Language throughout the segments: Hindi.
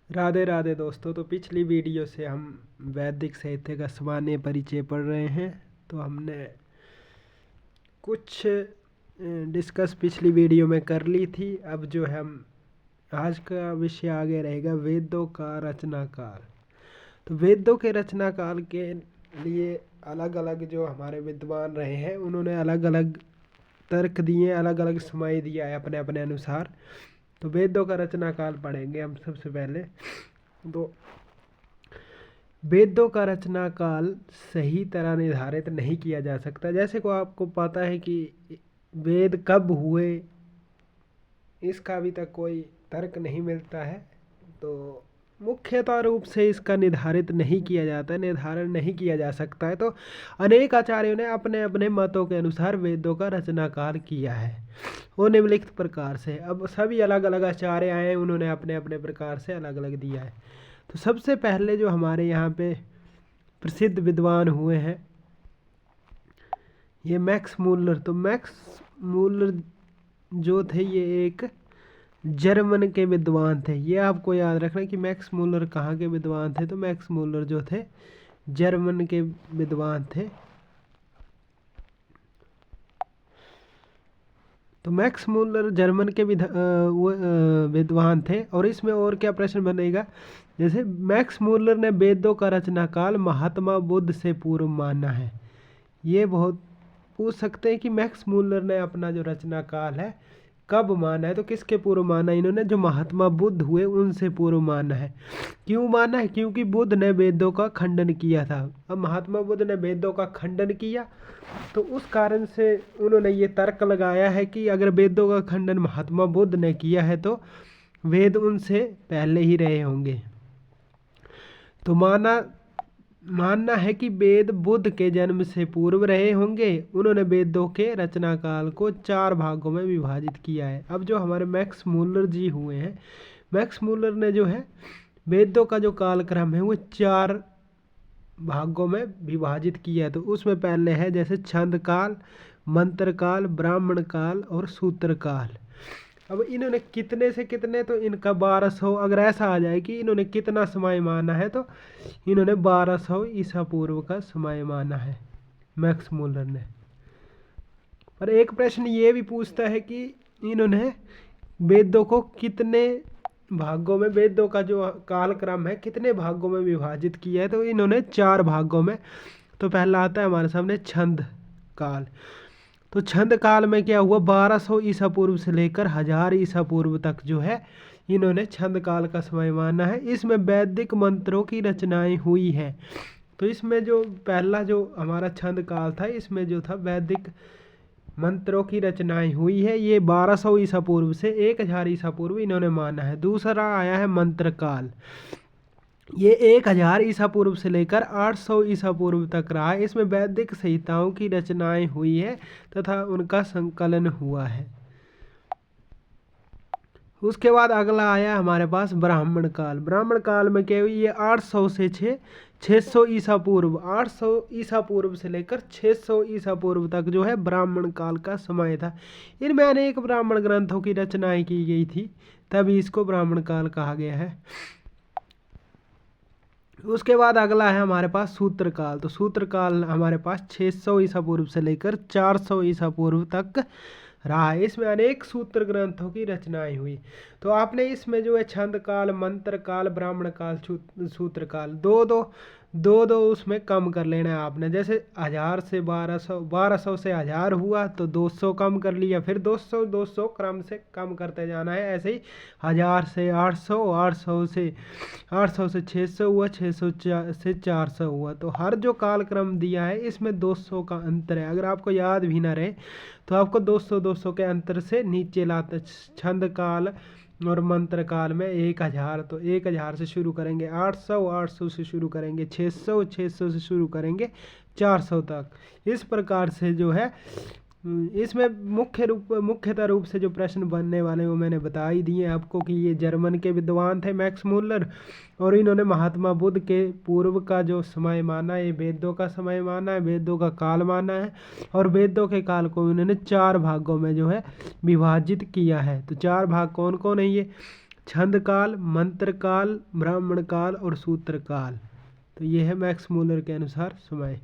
राधे राधे दोस्तों। तो पिछली वीडियो से हम वैदिक साहित्य का सामान्य परिचय पढ़ रहे हैं। तो हमने कुछ डिस्कस पिछली वीडियो में कर ली थी। अब जो है हम आज का विषय आगे रहेगा वेदों का रचनाकाल। तो वेदों के रचनाकाल के लिए अलग अलग जो हमारे विद्वान रहे हैं उन्होंने अलग अलग तर्क दिए, अलग अलग समय दिया है अपने अपने अनुसार। तो वेदों का रचनाकाल पढ़ेंगे हम सबसे पहले। तो वेदों का रचना काल सही तरह निर्धारित नहीं किया जा सकता। जैसे को आपको पता है कि वेद कब हुए इसका अभी तक कोई तर्क नहीं मिलता है। तो मुख्यतः रूप से इसका निर्धारित नहीं किया जाता है, निर्धारण नहीं किया जा सकता है। तो अनेक आचार्यों ने अपने अपने मतों के अनुसार वेदों का रचनाकाल किया है, वो निम्नलिखित प्रकार से। अब सभी अलग अलग आचार्य आए, उन्होंने अपने अपने प्रकार से अलग अलग दिया है। तो सबसे पहले जो हमारे यहाँ पे प्रसिद्ध विद्वान हुए हैं ये मैक्स मूलर। तो मैक्स मूलर जो थे ये एक जर्मन के विद्वान थे। ये आपको याद रखना कि मैक्स मूलर कहाँ के विद्वान थे। तो मैक्स मूलर जो थे जर्मन के विद्वान थे। तो मैक्स मूलर जर्मन के विद्वान थे। और इसमें और क्या प्रश्न बनेगा, जैसे मैक्स मूलर ने वेदों का रचनाकाल महात्मा बुद्ध से पूर्व माना है। ये बहुत पूछ सकते हैं कि मैक्स मूलर ने अपना जो रचनाकाल है कब माना है। तो किसके पूर्व माना है इन्होंने, जो महात्मा बुद्ध हुए उनसे पूर्व माना है। क्यों माना है, क्योंकि बुद्ध ने वेदों का खंडन किया था। अब महात्मा बुद्ध ने वेदों का खंडन किया तो उस कारण से उन्होंने ये तर्क लगाया है कि अगर वेदों का खंडन महात्मा बुद्ध ने किया है तो वेद उनसे पहले ही रहे होंगे। तो मानना है कि वेद बुद्ध के जन्म से पूर्व रहे होंगे। उन्होंने वेदों के रचनाकाल को 4 भागों में विभाजित किया है। अब जो हमारे मैक्स मूलर जी हुए हैं, मैक्स मूलर ने जो है वेदों का जो कालक्रम है वो 4 भागों में विभाजित किया है। तो उसमें पहले है जैसे छंद काल, मंत्र काल, ब्राह्मण काल और सूत्र काल। अब इन्होंने कितने से कितने, तो इनका 1200, अगर ऐसा आ जाए कि इन्होंने कितना समय माना है तो इन्होंने 1200 ईसा पूर्व का समय माना है मैक्स मूलर ने। पर एक प्रश्न ये भी पूछता है कि इन्होंने वेदों को कितने भागों में, वेदों का जो कालक्रम है कितने भागों में विभाजित किया है। तो इन्होंने 4 भागों में। तो पहला आता है हमारे सामने छंद काल। तो छंद काल में क्या हुआ, 1200 ईसा पूर्व से लेकर 1000 ईसा पूर्व तक जो है इन्होंने छंद काल का समय माना है। इसमें वैदिक मंत्रों की रचनाएं हुई हैं। तो इसमें जो पहला जो हमारा छंद काल था इसमें जो था वैदिक मंत्रों की रचनाएं हुई है। ये 1200 ईसा पूर्व से 1000 ईसा पूर्व इन्होंने माना है। दूसरा आया है मंत्र काल। ये 1000 ईसा पूर्व से लेकर 800 ईसा पूर्व तक रहा है। इसमें वैदिक संहिताओं की रचनाएं हुई है तथा उनका संकलन हुआ है। उसके बाद अगला आया हमारे पास ब्राह्मण काल। ब्राह्मण काल में क्या हुई, ये 800 से 600 ईसा पूर्व, 800 ईसा पूर्व से लेकर 600 ईसा पूर्व तक जो है ब्राह्मण काल का समय था। इनमें अनेक ब्राह्मण ग्रंथों की रचनाएं की गई थी, तभी इसको ब्राह्मण काल कहा गया है। उसके बाद अगला है हमारे पास सूत्र काल। तो सूत्र काल हमारे पास 600 ईसा पूर्व से लेकर 400 ईसा पूर्व तक रहा है। इसमें अनेक सूत्र ग्रंथों की रचनाएं हुई। तो आपने इसमें जो है छंद काल, मंत्र काल, ब्राह्मण काल, सूत्र काल, दो दो उसमें कम कर लेना है आपने। जैसे 1000 से 1200, 1200 से 1000 हुआ तो 200 कम कर लिया, फिर 200 200 क्रम से कम करते जाना है। ऐसे ही 1000 से 800, 800 से 600 हुआ, 600 से 400 हुआ। तो हर जो कालक्रम दिया है इसमें 200 का अंतर है। अगर आपको याद भी ना रहे तो आपको 200 200 के अंतर से नीचे लाते। छंद काल और मंत्र काल में 1000, तो 1000 से शुरू करेंगे, 800 800 से शुरू करेंगे, 600 600 से शुरू करेंगे, 400 तक। इस प्रकार से जो है इसमें मुख्यतः रूप से जो प्रश्न बनने वाले वो मैंने बता ही दिए आपको कि ये जर्मन के विद्वान थे मैक्स मूलर, और इन्होंने महात्मा बुद्ध के पूर्व का जो समय माना है, ये वेदों का समय माना है, वेदों का काल माना है। और वेदों के काल को इन्होंने 4 भागों में जो है विभाजित किया है। तो 4 भाग कौन कौन है ये, छंद काल, मंत्र काल, ब्राह्मण काल और सूत्र काल। तो ये है मैक्स मूलर के अनुसार समय।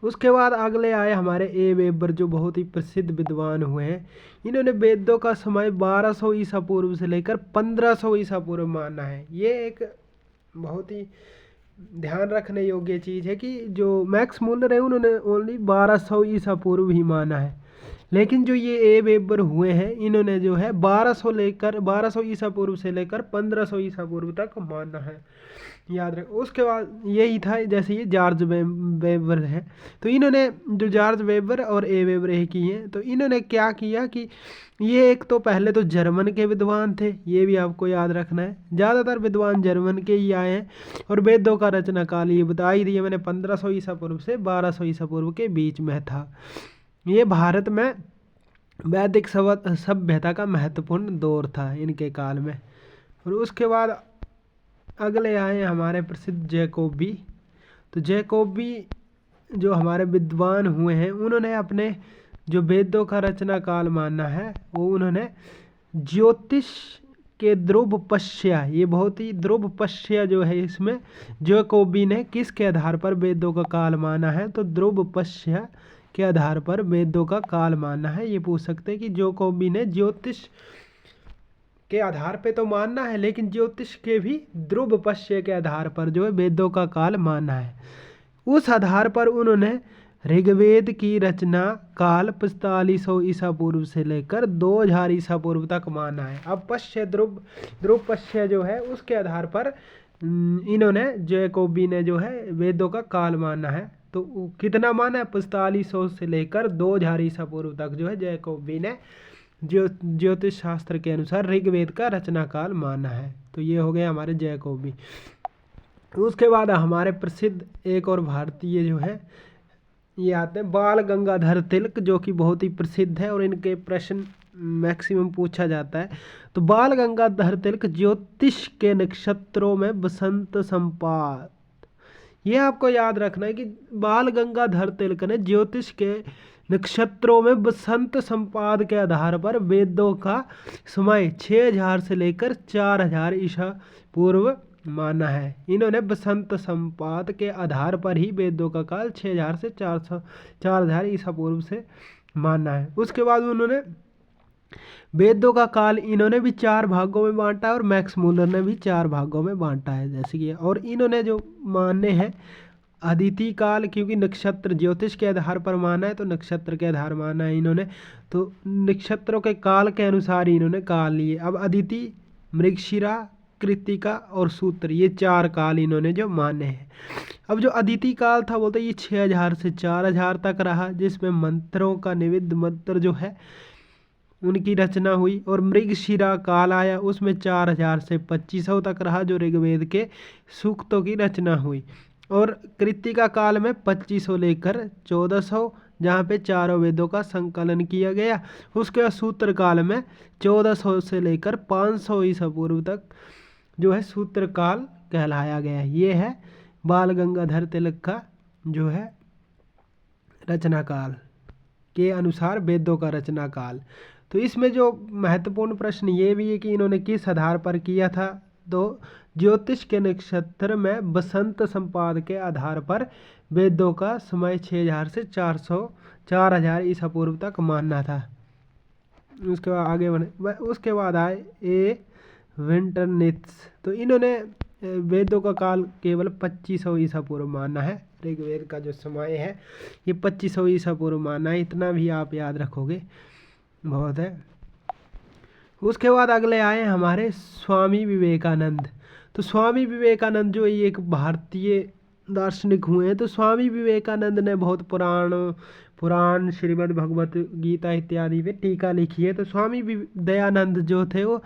उसके बाद अगले आए हमारे ए वेबर, जो बहुत ही प्रसिद्ध विद्वान हुए हैं। इन्होंने वेदों का समय 1200 ईसा पूर्व से लेकर 1500 ईसा पूर्व माना है। ये एक बहुत ही ध्यान रखने योग्य चीज़ है कि जो मैक्स मूलर है उन्होंने ओनली 1200 ईसा पूर्व ही माना है, लेकिन जो ये ए वेबर हुए हैं इन्होंने जो है 1200 ईसा पूर्व से लेकर 1500 ईसा पूर्व तक माना है, याद रख। उसके बाद यही था, जैसे ये जॉर्ज वेबर है, तो इन्होंने जो जॉर्ज वेबर और ए वेबर एक ही हैं, तो इन्होंने क्या किया कि ये एक तो पहले तो जर्मन के विद्वान थे, ये भी आपको याद रखना है, ज़्यादातर विद्वान जर्मन के ही आए हैं। और वेदों का रचना काल ये बता ही दिया मैंने, 1500 ईसा पूर्व से 1200 ईसा पूर्व के बीच में था। ये भारत में वैदिक सभ्यता का महत्वपूर्ण दौर था इनके काल में। और उसके बाद अगले आए हमारे प्रसिद्ध जैकोबी। तो जैकोबी जो हमारे विद्वान हुए हैं, उन्होंने अपने जो वेदों का रचना काल माना है वो उन्होंने ज्योतिष के ध्रुव पश्या, ये बहुत ही ध्रुव पश्या जो है, इसमें जैकोबी ने किसके आधार पर वेदों का काल माना है, तो ध्रुव पश्या के आधार पर वेदों का काल माना है। ये पूछ सकते हैं कि जैकोबी ने ज्योतिष के आधार पे तो मानना है, लेकिन ज्योतिष के भी ध्रुव पश्य के आधार पर जो है वेदों का काल माना है। उस आधार पर उन्होंने ऋग्वेद की रचना काल 4500 ईसा पूर्व से लेकर 2000 ईसा पूर्व तक माना है। अब पश्य ध्रुव पश्य जो है उसके आधार पर इन्होंने जैकोबी ने जो है वेदों का काल माना है। तो कितना माना है, 4500 से लेकर 2000 ईसा पूर्व तक जो है जैकोबी ने ज्योतिष शास्त्र के अनुसार ऋग्वेद का रचना काल माना है। तो ये हो गया हमारे जैकोबी। उसके बाद हमारे प्रसिद्ध एक और भारतीय जो है ये आते हैं बाल गंगाधर तिलक, जो कि बहुत ही प्रसिद्ध है और इनके प्रश्न मैक्सिमम पूछा जाता है। तो बाल गंगाधर तिलक ज्योतिष के नक्षत्रों में बसंत संपात, ये आपको याद रखना है कि बाल गंगाधर तिलक ने ज्योतिष के नक्षत्रों में बसंत संपाद के आधार पर वेदों का समय 6000 से लेकर 4000 ईसा पूर्व माना है। इन्होंने बसंत संपाद के आधार पर ही वेदों का काल 6000 से 4000 ईसा पूर्व से माना है। उसके बाद उन्होंने वेदों का काल इन्होंने भी 4 भागों में बांटा है और मैक्स मूलर ने भी 4 भागों में बांटा है जैसे कि। और इन्होंने जो माने हैं अदिति काल, क्योंकि नक्षत्र ज्योतिष के आधार पर माना है तो नक्षत्र के आधार माना है इन्होंने, तो नक्षत्रों के काल के अनुसार ही इन्होंने काल लिए। अब अदिति, मृगशिरा, कृत्तिका और सूत्र, ये 4 काल इन्होंने जो माने हैं। अब जो अदिति काल था बोलते ये 6000 से 4000 तक रहा, जिसमें मंत्रों का निविद मंत्र जो है उनकी रचना हुई। और मृगशिरा काल आया, उसमें 4000 से 2500 तक रहा, जो ऋग्वेद के सूक्तों की रचना हुई। और कृत्तिका काल में 2500 लेकर 1400, जहाँ पे चारों वेदों का संकलन किया गया। उसके बाद सूत्र काल में 1400 से लेकर 500 ईसा पूर्व तक जो है सूत्र काल कहलाया गया। ये है बाल गंगाधर तिलक का जो है रचना काल के अनुसार वेदों का रचना काल। तो इसमें जो महत्वपूर्ण प्रश्न ये भी है कि इन्होंने किस आधार पर किया था, तो ज्योतिष के नक्षत्र में बसंत संपाद के आधार पर वेदों का समय 6000 से 4000 ईसा पूर्व तक मानना था। उसके बाद आगे बढ़े, उसके बाद आए ए विंटरनित्स। तो इन्होंने वेदों का काल केवल 2500 ईसा पूर्व माना है। ऋग्वेद का जो समय है ये 2500 ईसा पूर्व माना है, इतना भी आप याद रखोगे बहुत है। उसके बाद अगले आए हमारे स्वामी विवेकानंद। तो स्वामी विवेकानंद जो एक भारतीय दार्शनिक हुए हैं। तो स्वामी विवेकानंद ने बहुत पुराण श्रीमद् भगवत गीता इत्यादि पे टीका लिखी है। तो स्वामी दयानंद जो थे वो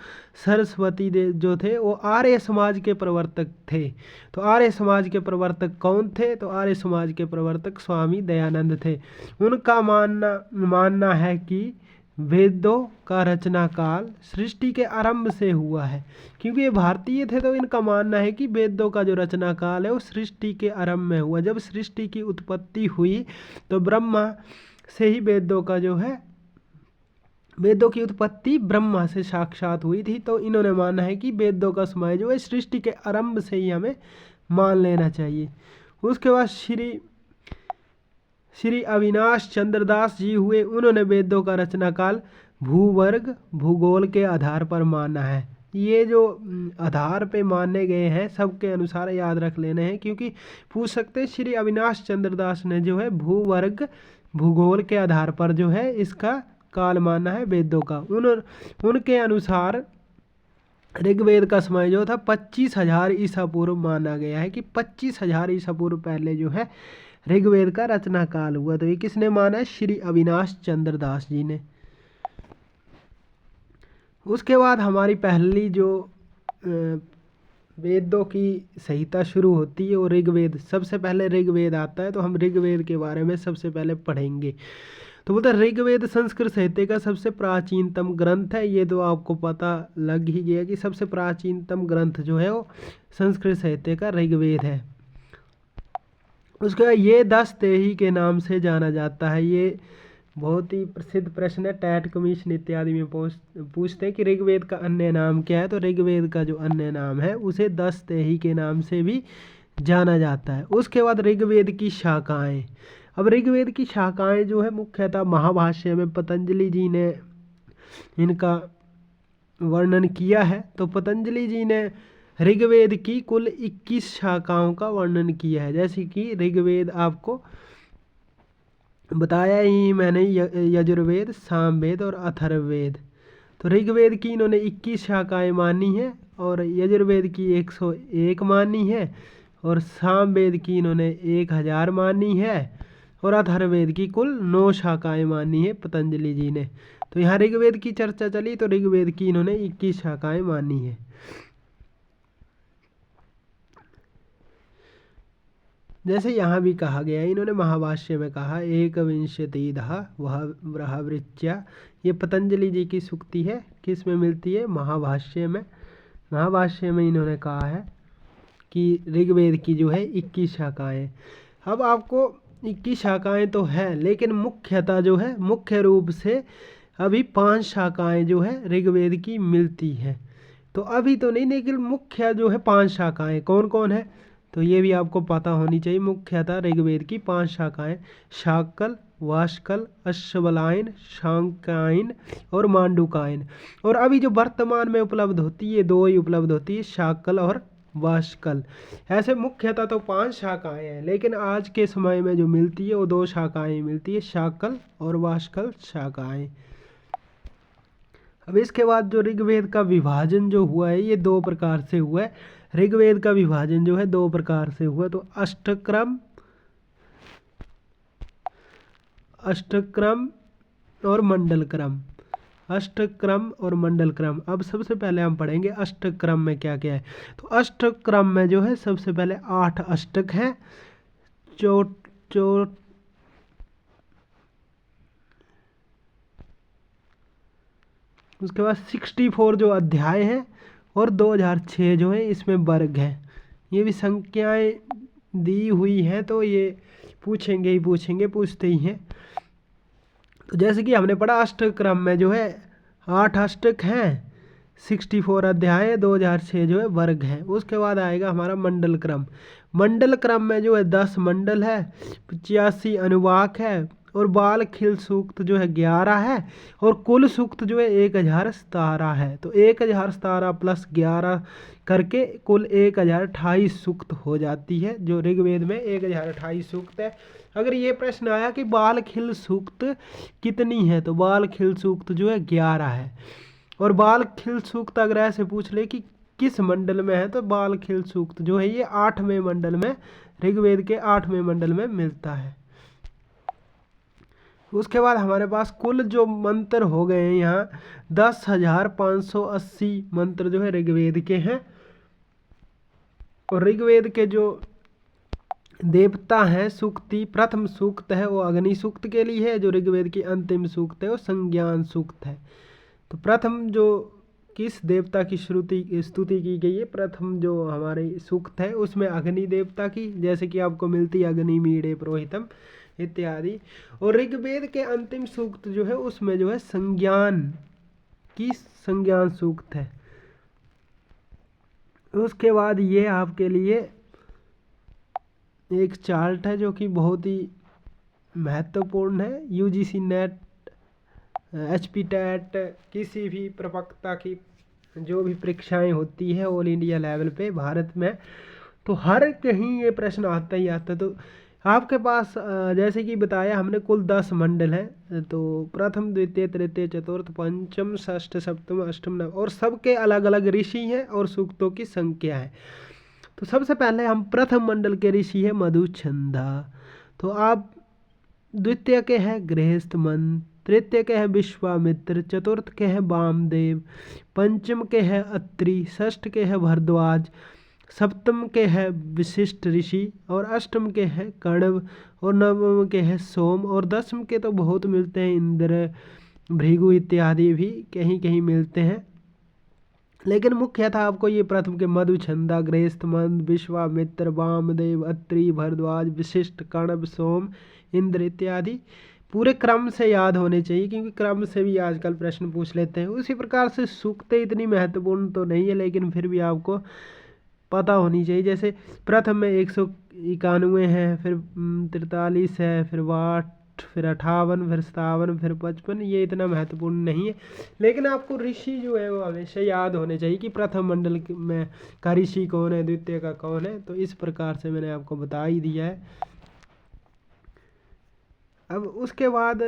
सरस्वती जो थे वो आर्य समाज के प्रवर्तक थे। तो आर्य समाज के प्रवर्तक कौन थे, तो आर्य समाज के प्रवर्तक स्वामी दयानंद थे। उनका मानना है कि वेदों का रचना काल सृष्टि के आरंभ से हुआ है। क्योंकि ये भारतीय थे तो इनका मानना है कि वेदों का जो रचना काल है वो सृष्टि के आरंभ में हुआ। जब सृष्टि की उत्पत्ति हुई तो ब्रह्मा से ही वेदों का जो है वेदों की उत्पत्ति ब्रह्मा से साक्षात हुई थी, तो इन्होंने माना है कि वेदों का समय जो है सृष्टि के आरंभ से ही हमें मान लेना चाहिए। उसके बाद श्री अविनाश चंद्र दास जी हुए, उन्होंने वेदों का रचना काल भूवर्ग भूगोल के आधार पर माना है। ये जो आधार पे माने गए हैं सबके अनुसार याद रख लेने हैं, क्योंकि पूछ सकते हैं श्री अविनाश चंद्र दास ने जो है भूवर्ग भूगोल के आधार पर जो है इसका काल माना है वेदों का। उनके अनुसार ऋग्वेद का समय जो था 25,000 ईसा पूर्व माना गया है, कि 25,000 ईसा पूर्व पहले जो है ऋग्वेद का रचना काल हुआ। तो ये किसने माना है? श्री अविनाश चंद्र दास जी ने। उसके बाद हमारी पहली जो वेदों की संहिता शुरू होती है वो ऋग्वेद, सबसे पहले ऋग्वेद आता है, तो हम ऋग्वेद के बारे में सबसे पहले पढ़ेंगे। तो बोलते ऋग्वेद संस्कृत साहित्य का सबसे प्राचीनतम ग्रंथ है। ये तो आपको पता लग ही गया कि सबसे प्राचीनतम ग्रंथ जो है वो संस्कृत साहित्य का ऋग्वेद है। उसके बाद ये 10 तेही के नाम से जाना जाता है। ये बहुत ही प्रसिद्ध प्रश्न है, टैट कमीशन इत्यादि में पूछते हैं कि ऋग्वेद का अन्य नाम क्या है। तो ऋग्वेद का जो अन्य नाम है उसे 10 तेही के नाम से भी जाना जाता है। उसके बाद ऋग्वेद की शाखाएं। अब ऋग्वेद की शाखाएं जो है मुख्यतः महाभाष्य में पतंजलि जी ने इनका वर्णन किया है। तो पतंजलि जी ने ऋग्वेद की कुल 21 शाखाओं का वर्णन किया है। जैसे कि ऋग्वेद आपको बताया ही मैंने, यजुर्वेद, सामवेद और अथर्ववेद। तो ऋग्वेद की इन्होंने 21 शाखाएं मानी है, और यजुर्वेद की 101 मानी है, और सामवेद की इन्होंने 1000 मानी है, और अथर्ववेद की कुल 9 शाखाएं मानी है पतंजलि जी ने। तो यहाँ ऋग्वेद की चर्चा चली, तो ऋग्वेद की इन्होंने 21 शाखाएं मानी है। जैसे यहाँ भी कहा गया है, इन्होंने महाभाष्य में कहा एकविंशतिधा वह वृहवृच्या। ये पतंजलि जी की सूक्ति है, किस में मिलती है? महाभाष्य में। महाभाष्य में इन्होंने कहा है कि ऋग्वेद की जो है 21 शाखाएं। अब आपको 21 शाखाएं तो है, लेकिन मुख्यतः जो है मुख्य रूप से अभी 5 शाखाएं जो है ऋग्वेद की मिलती है। तो अभी तो नहीं, लेकिन मुख्य जो है 5 शाखाएं कौन कौन है तो ये भी आपको पता होनी चाहिए। मुख्यतः ऋग्वेद की 5 शाखाएं शाकल, वाष्कल, अश्वलायन, शांकायन और मांडुकायन। और अभी जो वर्तमान में उपलब्ध होती है 2 ही उपलब्ध होती है, शाकल और वाष्कल। ऐसे मुख्यतः तो 5 शाखाएं हैं, लेकिन आज के समय में जो मिलती है वो 2 शाखाएं मिलती है, शाकल और वाष्कल शाखाएं। अब इसके बाद जो ऋग्वेद का विभाजन जो हुआ है ये 2 प्रकार से हुआ है। ऋग्वेद का विभाजन जो है 2 प्रकार से हुआ। तो अष्टक्रम और मंडल क्रम। अष्टक्रम और मंडल क्रम। अब सबसे पहले हम पढ़ेंगे अष्टक्रम में क्या क्या है। तो अष्टक्रम में जो है सबसे पहले 8 अष्टक हैं। उसके बाद 64 जो अध्याय हैं, और 2006 जो है इसमें वर्ग है। ये भी संख्याएं दी हुई हैं, तो ये पूछेंगे ही पूछेंगे, पूछते ही हैं। तो जैसे कि हमने पढ़ा अष्टक्रम में जो है 8 अष्टक हैं, 64 अध्याय, 2006 जो है वर्ग है। उसके बाद आएगा हमारा मंडल क्रम। मंडल क्रम में जो है 10 मंडल है, 85 अनुवाक है, और बाल खिल सूक्त जो है 11 है, और कुल सूक्त जो है 1017 है। तो 1017 प्लस 11 करके कुल 1028 सूक्त हो जाती है, जो ऋग्वेद में 1028 सूक्त है। अगर ये प्रश्न आया कि बाल खिल सूक्त कितनी है, तो बाल खिल सूक्त जो है 11 है। और बाल खिल सूक्त अगर ऐसे पूछ ले कि किस मंडल में है, तो बाल खिल सूक्त जो है ये 8वें मंडल में, ऋग्वेद के 8वें मंडल में मिलता है। उसके बाद हमारे पास कुल जो मंत्र हो गए हैं यहाँ 10,580 मंत्र जो है ऋग्वेद के हैं। और ऋग्वेद के जो देवता हैं, सूक्ति प्रथम सूक्त है वो अग्नि सूक्त के लिए है, जो ऋग्वेद की अंतिम सूक्त है वो संज्ञान सूक्त है। तो प्रथम जो किस देवता की स्तुति की गई है, प्रथम जो हमारे सूक्त है उसमें अग्नि देवता की, जैसे कि आपको मिलती है अग्नि मीड़े पुरोहितम, इत्यादि। और ऋग्वेद के अंतिम सूक्त जो है उसमें जो है संज्ञान सूक्त है। उसके बाद ये आपके लिए एक चार्ट है जो कि बहुत ही महत्वपूर्ण है। यूजीसी नेट, एचपी टेट, किसी भी प्रवक्ता की जो भी परीक्षाएं होती है ऑल इंडिया लेवल पे भारत में, तो हर कहीं ये प्रश्न आता ही आता है। तो आपके पास जैसे कि बताया हमने कुल 10 मंडल हैं, तो प्रथम द्वितीय तृतीय चतुर्थ पंचम षष्ठ सप्तम अष्टम नवम, और सबके अलग अलग ऋषि हैं और सूक्तों की संख्या है। तो सबसे पहले हम प्रथम मंडल के ऋषि है मधुचंदा। तो आप द्वितीय के हैं गृहस्थ, तृतीय के हैं विश्वामित्र, चतुर्थ के हैं वामदेव, पंचम के हैं अत्रि, षष्ठ के हैं भरद्वाज, सप्तम के है विशिष्ट ऋषि, और अष्टम के है कण्व, और नवम के है सोम, और दसम के तो बहुत मिलते हैं, इंद्र, भृगु इत्यादि भी कहीं कहीं मिलते हैं। लेकिन मुख्य था आपको ये प्रथम के मधुचंदा, गृहस्थमंद, विश्वामित्र, वामदेव, अत्रि, भरद्वाज, विशिष्ट, कण्व, सोम, इंद्र इत्यादि पूरे क्रम से याद होने चाहिए, क्योंकि क्रम से भी आजकल प्रश्न पूछ लेते हैं। उसी प्रकार से सूक्तें इतनी महत्वपूर्ण तो नहीं है, लेकिन फिर भी आपको पता होनी चाहिए। जैसे प्रथम में 191 है, फिर 43 है, फिर 8, फिर 58, फिर 57, फिर 55, ये इतना महत्वपूर्ण नहीं है। लेकिन आपको ऋषि जो है वो हमेशा याद होने चाहिए कि प्रथम मंडल में का ऋषि कौन है, द्वितीय का कौन है। तो इस प्रकार से मैंने आपको बता ही दिया है। अब उसके बाद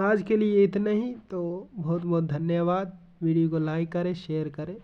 आज के लिए इतना ही। तो बहुत बहुत धन्यवाद। वीडियो को लाइक करें, शेयर करें।